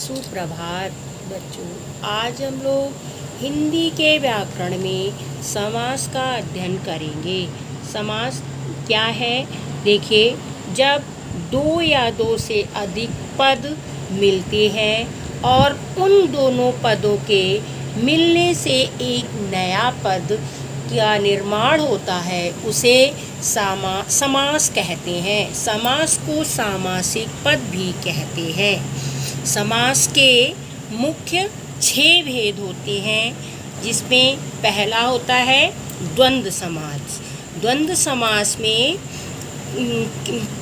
सुप्रभात बच्चों। आज हम लोग हिंदी के व्याकरण में समास का अध्ययन करेंगे। समास क्या है? देखिए, जब दो या दो से अधिक पद मिलते हैं और उन दोनों पदों के मिलने से एक नया पद का निर्माण होता है, उसे समास कहते हैं। समास को सामासिक पद भी कहते हैं। समास के मुख्य 6 भेद होते हैं, जिसमें पहला होता है द्वंद्व समास। द्वंद्व समास में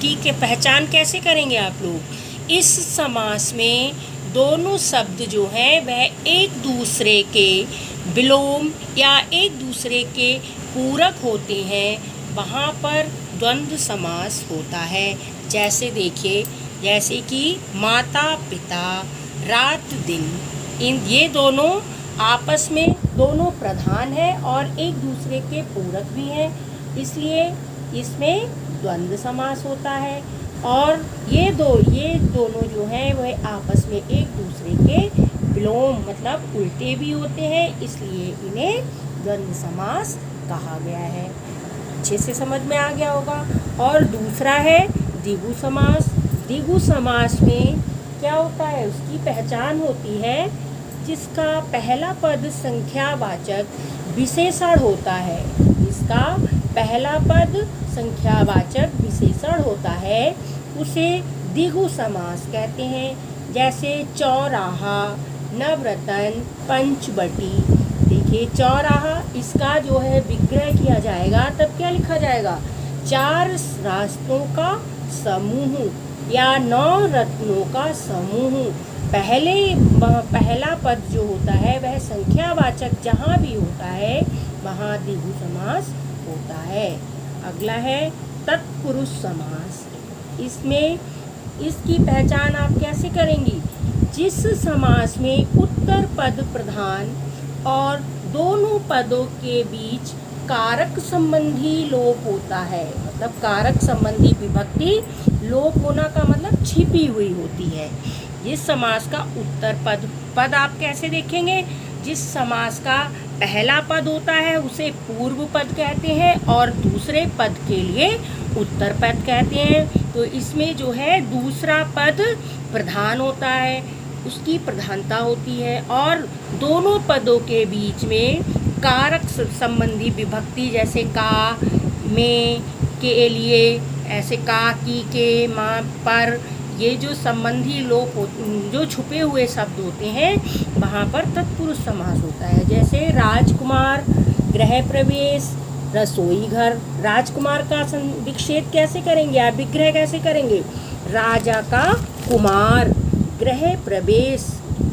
की पहचान कैसे करेंगे आप लोग? इस समास में दोनों शब्द जो हैं वह एक दूसरे के विलोम या एक दूसरे के पूरक होते हैं, वहाँ पर द्वंद्व समास होता है। जैसे देखिए, जैसे कि माता पिता, रात दिन, ये दोनों आपस में दोनों प्रधान हैं और एक दूसरे के पूरक भी हैं, इसलिए इसमें द्वंद्व समास होता है। और ये दोनों जो हैं वह आपस में एक दूसरे के विलोम मतलब उल्टे भी होते हैं, इसलिए इन्हें द्वंद्व समास कहा गया है। अच्छे से समझ में आ गया होगा। और दूसरा है द्विगु समास। द्विगु समास में क्या होता है? उसकी पहचान होती है जिसका पहला पद संख्यावाचक विशेषण होता है। जिसका पहला पद संख्यावाचक विशेषण होता है उसे द्विगु समास कहते हैं। जैसे चौराहा, नवरत्न, पंचवटी। देखिए, चौराहा, इसका जो है विग्रह किया जाएगा तब क्या लिखा जाएगा? 4 रास्तों का समूह या 9 रत्नों का समूह। पहला पद जो होता है वह संख्यावाचक जहाँ भी होता है वहाँ द्विगु समास होता है। अगला है तत्पुरुष समास। इसमें इसकी पहचान आप कैसे करेंगी? जिस समास में उत्तर पद प्रधान और दोनों पदों के बीच कारक संबंधी लोप होता है, मतलब कारक संबंधी विभक्ति लोप होना का मतलब छिपी हुई होती है। जिस समास का उत्तर पद आप कैसे देखेंगे? जिस समास का पहला पद होता है उसे पूर्व पद कहते हैं और दूसरे पद के लिए उत्तर पद कहते हैं। तो इसमें जो है दूसरा पद प्रधान होता है, उसकी प्रधानता होती है, और दोनों पदों के बीच में कारक संबंधी विभक्ति जैसे का, में, के लिए, ऐसे का, की, के, माँ, पर, ये जो संबंधी लोप जो छुपे हुए शब्द होते हैं वहाँ पर तत्पुरुष समास होता है। जैसे राजकुमार, गृह प्रवेश, रसोई घर। राजकुमार का विच्छेद कैसे करेंगे आप? विग्रह कैसे करेंगे? राजा का कुमार, गृह प्रवेश,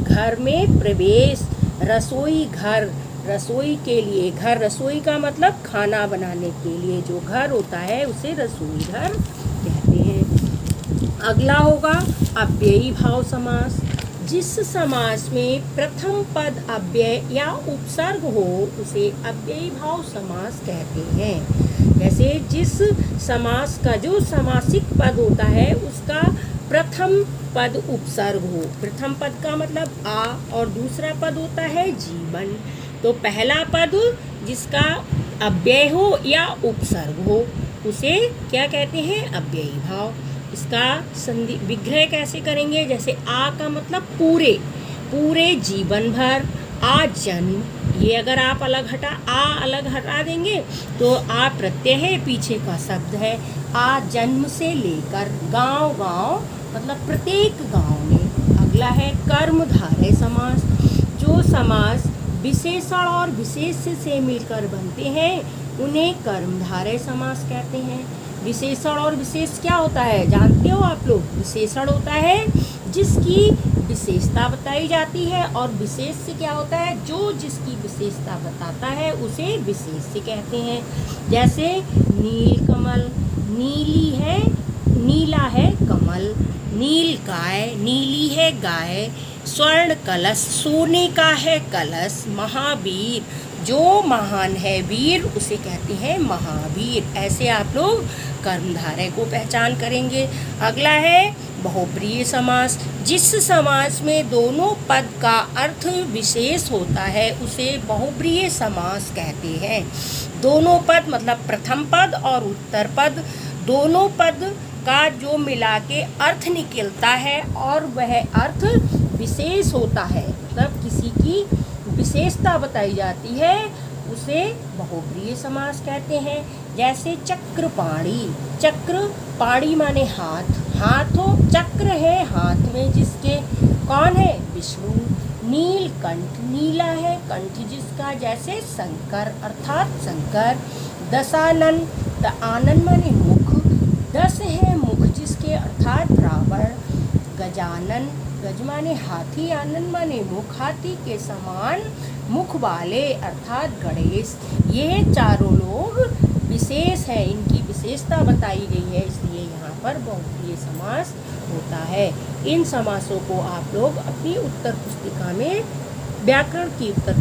घर में प्रवेश, रसोई घर, रसोई के लिए घर। रसोई का मतलब खाना बनाने के लिए जो घर होता है उसे रसोई घर कहते हैं। अगला होगा अव्ययी भाव समास। जिस समास में प्रथम पद अव्यय या उपसर्ग हो उसे अव्ययी भाव समास कहते हैं। जैसे जिस समास का जो समासिक पद होता है उसका प्रथम पद उपसर्ग हो। प्रथम पद का मतलब आ और दूसरा पद होता है जीवन। तो पहला पद जिसका अव्यय हो या उपसर्ग हो उसे क्या कहते हैं? अव्ययी भाव। इसका संधि विग्रह कैसे करेंगे? जैसे आ का मतलब पूरे, पूरे जीवन भर, आ जन्म। ये अगर आप अलग हटा देंगे तो आ प्रत्यय है, पीछे का शब्द है। आ जन्म से लेकर गांव गांव मतलब प्रत्येक गांव में। अगला है कर्मधारय समास। जो समास विशेषण और विशेष्य से मिलकर बनते हैं उन्हें कर्मधारय समास कहते हैं। विशेषण और विशेष क्या होता है जानते हो आप लोग? विशेषण होता है जिसकी विशेषता बताई जाती है और विशेष्य क्या होता है? जो जिसकी विशेषता बताता है उसे विशेष्य कहते हैं। जैसे नील कमल, नीली है, नीला है कमल। नील गाय, नीली है गाय। स्वर्ण कलश, सोने का है कलश। महावीर, जो महान है वीर उसे कहते हैं महावीर। ऐसे आप लोग कर्मधारय को पहचान करेंगे। अगला है बहुप्रिय समास, जिस समास में दोनों पद का अर्थ विशेष होता है उसे बहुप्रिय समास कहते हैं। दोनों पद मतलब प्रथम पद और उत्तर पद, दोनों पद का जो मिला के अर्थ निकलता है और वह अर्थ विशेष होता है, मतलब किसी की विशेषता बताई जाती है, उसे बहुप्रिय समास कहते हैं। जैसे चक्रपाणी, चक्र पाणी माने हाथ, हाथों चक्र है हाथ में जिसके, कौन है? विष्णु। नीलकंठ, नीला है कंठ जिसका, जैसे शंकर अर्थात शंकर। दशानन, आनन माने मुख, दस है मुख जिसके अर्थात रावण। गजानन, गज माने हाथी, आनन माने मुख, हाथी के समान मुख वाले अर्थात गणेश। ये चारों लोग विशेष हैं, इनकी विशेषता बताई गई है, इसलिए यहाँ पर बहुप्रिय समास होता है। इन समासों को आप लोग अपनी उत्तर पुस्तिका में, व्याकरण की उत्तर